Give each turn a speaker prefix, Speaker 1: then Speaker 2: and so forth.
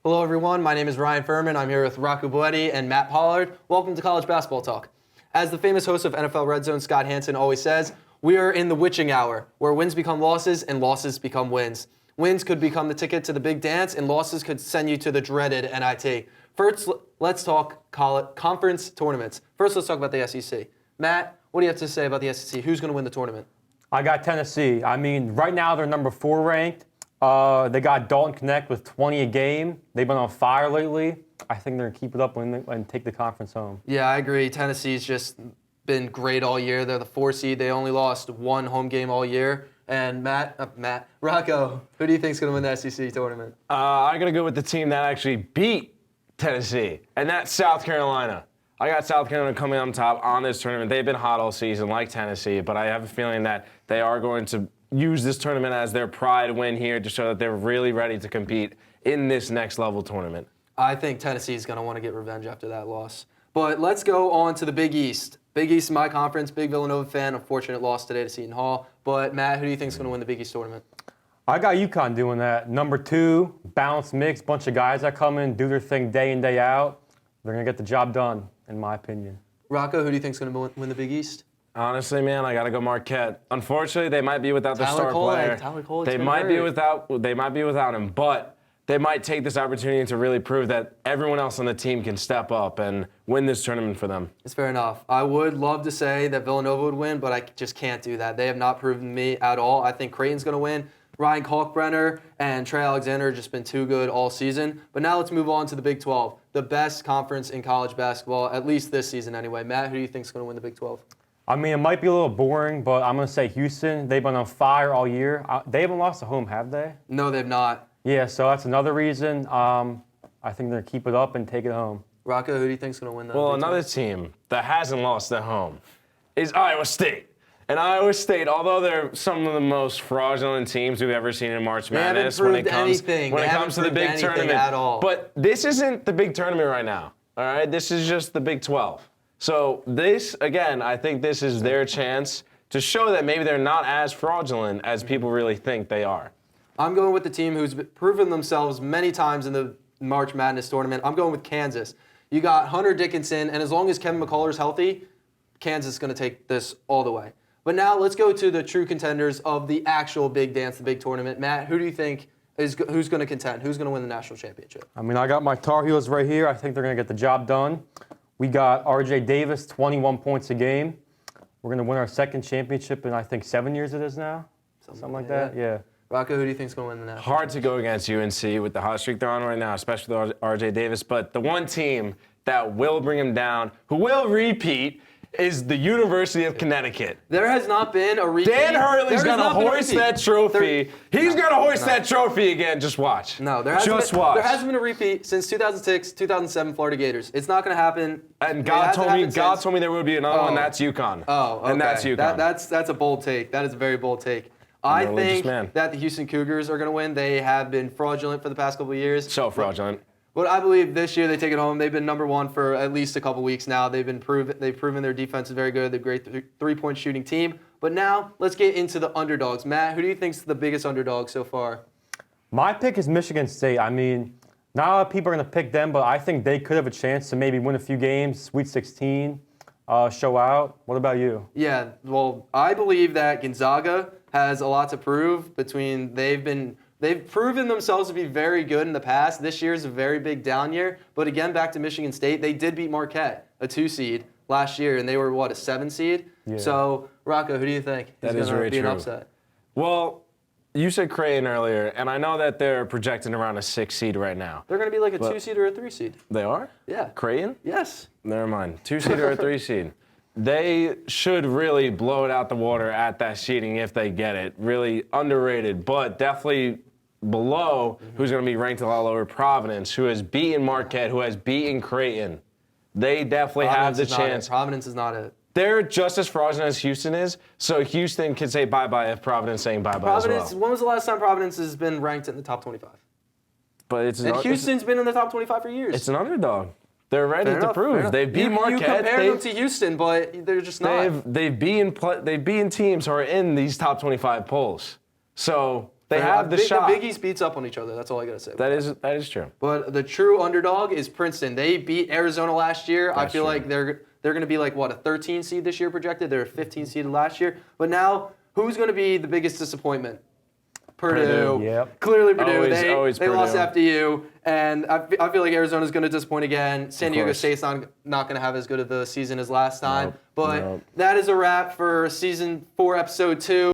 Speaker 1: Hello, everyone. My name is Ryan Furman. I'm here with Rocco Bueti and Matt Pollard. Welcome to College Basketball Talk. As the famous host of NFL Red Zone, Scott Hansen, always says, we are in the witching hour, where wins become losses and losses become wins. Wins could become the ticket to the big dance, and losses could send you to the dreaded NIT. First, let's talk conference tournaments. First, let's talk about the SEC. Matt, what do you have to say about the SEC? Who's going to win the tournament?
Speaker 2: I got Tennessee. I mean, right now they're number 4 ranked. They got Dalton Connect with 20 a game. They've been on fire lately. I think they're going to keep it up and take the conference home.
Speaker 1: Yeah, I agree. Tennessee's just been great all year. They're the 4 seed. They only lost 1 home game all year. And Rocco, who do you think is going to win the SEC tournament?
Speaker 3: I'm going to go with the team that actually beat Tennessee, and that's South Carolina. I got South Carolina coming on top on this tournament. They've been hot all season like Tennessee, but I have a feeling that they are going to use this tournament as their pride win here to show that they're really ready to compete in this next level tournament.
Speaker 1: I think Tennessee is going to want to get revenge after that loss. But let's go on to the Big East. Big East is my conference. Big Villanova fan. Unfortunate loss today to Seton Hall. But Matt, who do you think is going to win the Big East tournament?
Speaker 2: I got UConn doing that. Number 2, balanced mix, bunch of guys that come in, do their thing day in, day out. They're going to get the job done, in my opinion.
Speaker 1: Rocco, who do you think is going to win the Big East?
Speaker 3: Honestly, man, I got to go Marquette. Unfortunately, they might be without their star player. They might be without him, but they might take this opportunity to really prove that everyone else on the team can step up and win this tournament for them.
Speaker 1: It's fair enough. I would love to say that Villanova would win, but I just can't do that. They have not proven to me at all. I think Creighton's going to win. Ryan Kalkbrenner and Trey Alexander have just been too good all season. But now let's move on to the Big 12, the best conference in college basketball, at least this season anyway. Matt, who do you think is going to win the Big 12?
Speaker 2: I mean, it might be a little boring, but I'm going to say Houston. They've been on fire all year. They haven't lost a home, have they?
Speaker 1: No, they've not.
Speaker 2: Yeah, so that's another reason. I think they're going to keep it up and take it home.
Speaker 1: Rocco, who do you think is going to win the
Speaker 3: Well,
Speaker 1: Big 12?
Speaker 3: another team that hasn't lost at home is Iowa State. And Iowa State, although they're some of the most fraudulent teams we've ever seen in March Madness when it comes to the big tournament.
Speaker 1: At all.
Speaker 3: But this isn't the big tournament right now. All right, this is just the Big 12. So this, again, I think this is their chance to show that maybe they're not as fraudulent as people really think they are.
Speaker 1: I'm going with the team who's proven themselves many times in the March Madness tournament. I'm going with Kansas. You got Hunter Dickinson, and as long as Kevin McCullar's healthy, Kansas is going to take this all the way. But now let's go to the true contenders of the actual big dance, the big tournament. Matt, who do you think who's going to contend? Who's going to win the national championship?
Speaker 2: I mean, I got my Tar Heels right here. I think they're going to get the job done. We got R.J. Davis, 21 points a game. We're going to win our second championship in, I think, 7 years it is now. Something like that, yeah.
Speaker 1: Rocco, who do you think is going to win the national
Speaker 3: Hard to go against UNC with the hot streak they're on right now, especially with R.J. Davis. But the one team that will bring him down, who will repeat, is the University of Connecticut.
Speaker 1: There has not been a repeat.
Speaker 3: Dan Hurley's going to hoist that trophy. He's going to hoist that trophy again. Just watch.
Speaker 1: No, there hasn't been a repeat since 2006, 2007 Florida Gators. It's not going to happen.
Speaker 3: And God told me there would be another one. That's UConn.
Speaker 1: Oh, okay.
Speaker 3: And that's UConn.
Speaker 1: That's a bold take. That is a very bold take. I think that the Houston Cougars are going to win. They have been fraudulent for the past couple of years.
Speaker 3: So fraudulent.
Speaker 1: But I believe this year they take it home. They've been number 1 for at least a couple weeks now. They've proven their defense is very good. They're a great three-point shooting team. But now let's get into the underdogs. Matt, who do you think is the biggest underdog so far?
Speaker 2: My pick is Michigan State. I mean, not a lot of people are going to pick them, but I think they could have a chance to maybe win a few games, Sweet 16, show out. What about you?
Speaker 1: Yeah, well, I believe that Gonzaga has a lot to prove. They've proven themselves to be very good in the past. This year is a very big down year. But again, back to Michigan State, they did beat Marquette, a 2 seed, last year, and they were, a 7 seed? Yeah. So, Rocco, who do you think is going to be an upset?
Speaker 3: Well, you said Creighton earlier, and I know that they're projecting around a 6 seed right now.
Speaker 1: They're going to be like a 2 seed or a 3 seed.
Speaker 3: They are?
Speaker 1: Yeah.
Speaker 3: Creighton?
Speaker 1: Yes.
Speaker 3: Never mind. 2 seed or a 3 seed. They should really blow it out the water at that seeding if they get it. Really underrated, but definitely below who's going to be ranked a lot lower, Providence, who has beaten Marquette, who has beaten Creighton. They definitely have the chance.
Speaker 1: Providence is not it.
Speaker 3: They're just as fraudulent as Houston is, so Houston can say bye-bye if Providence is saying bye-bye as well.
Speaker 1: When was the last time Providence has been ranked in the top 25?
Speaker 3: But
Speaker 1: Houston's been in the top 25 for years.
Speaker 3: It's an underdog. They're ready to prove. They've beat Marquette.
Speaker 1: You compare them to Houston, but they're just not.
Speaker 3: They've beaten teams who are in these top 25 polls. So They have the shot.
Speaker 1: The Big East beats up on each other. That's all I got to say.
Speaker 3: That is true.
Speaker 1: But the true underdog is Princeton. They beat Arizona last year. I feel like they're going to be like, what, a 13 seed this year projected? They were 15 seeded last year. But now, who's going to be the biggest disappointment? Purdue.
Speaker 2: Yep.
Speaker 1: Clearly Purdue.
Speaker 3: Always
Speaker 1: They
Speaker 3: Purdue.
Speaker 1: lost after you. And I feel like Arizona's going to disappoint again. San Diego State's not going to have as good of a season as last time. But that is a wrap for Season 4, Episode 2.